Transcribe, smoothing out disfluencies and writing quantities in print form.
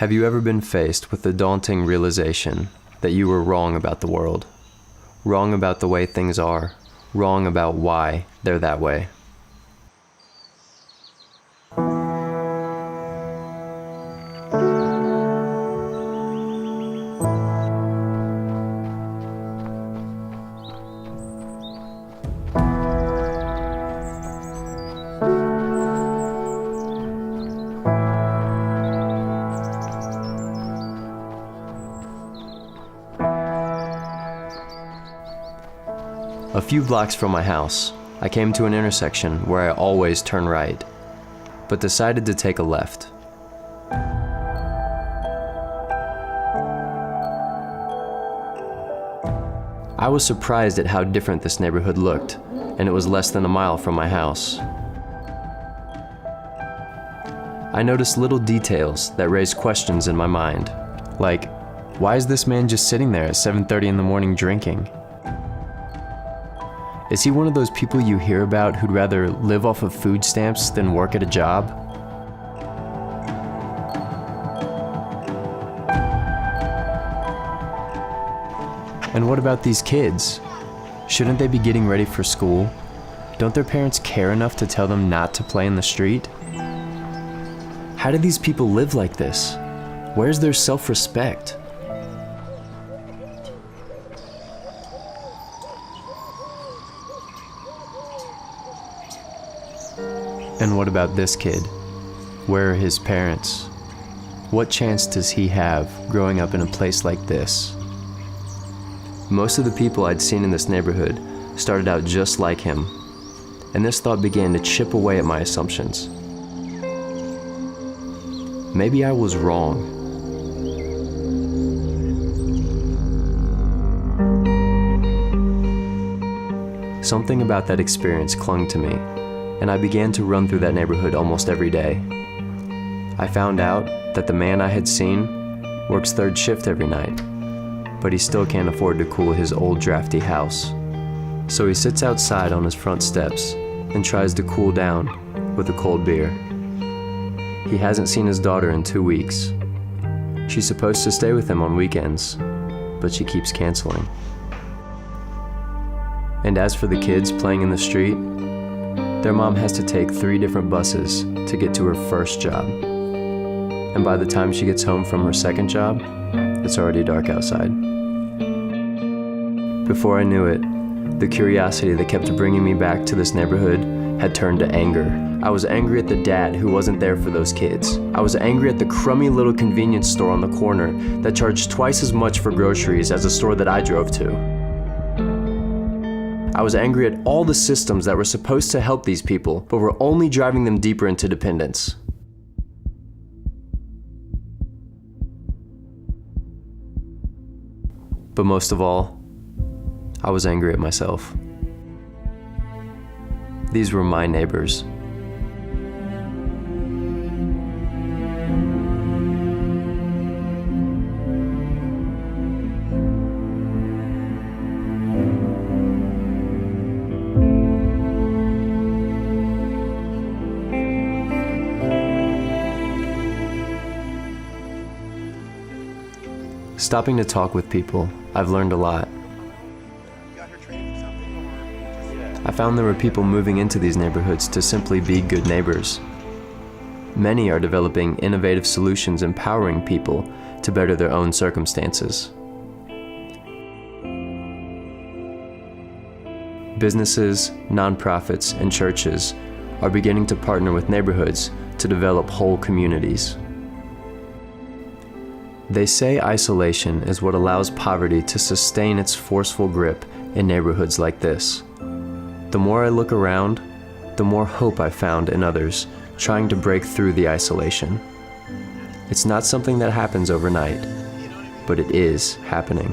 Have you ever been faced with the daunting realization that you were wrong about the world? Wrong about the way things are, wrong about why they're that way? A few blocks from my house, I came to an intersection where I always turn right, but decided to take a left. I was surprised at how different this neighborhood looked, and it was less than a mile from my house. I noticed little details that raised questions in my mind, like, why is this man just sitting there at 7:30 in the morning drinking? Is he one of those people you hear about who'd rather live off of food stamps than work at a job? And what about these kids? Shouldn't they be getting ready for school? Don't their parents care enough to tell them not to play in the street? How do these people live like this? Where's their self-respect? And what about this kid? Where are his parents? What chance does he have growing up in a place like this? Most of the people I'd seen in this neighborhood started out just like him, and this thought began to chip away at my assumptions. Maybe I was wrong. Something about that experience clung to me, and I began to run through that neighborhood almost every day. I found out that the man I had seen works third shift every night, but he still can't afford to cool his old drafty house. So he sits outside on his front steps and tries to cool down with a cold beer. He hasn't seen his daughter in 2 weeks. She's supposed to stay with him on weekends, but she keeps canceling. And as for the kids playing in the street, their mom has to take 3 different buses to get to her first job. And by the time she gets home from her second job, it's already dark outside. Before I knew it, the curiosity that kept bringing me back to this neighborhood had turned to anger. I was angry at the dad who wasn't there for those kids. I was angry at the crummy little convenience store on the corner that charged twice as much for groceries as the store that I drove to. I was angry at all the systems that were supposed to help these people, but were only driving them deeper into dependence. But most of all, I was angry at myself. These were my neighbors. Stopping to talk with people, I've learned a lot. I found there were people moving into these neighborhoods to simply be good neighbors. Many are developing innovative solutions empowering people to better their own circumstances. Businesses, nonprofits, and churches are beginning to partner with neighborhoods to develop whole communities. They say isolation is what allows poverty to sustain its forceful grip in neighborhoods like this. The more I look around, the more hope I found in others trying to break through the isolation. It's not something that happens overnight, but it is happening.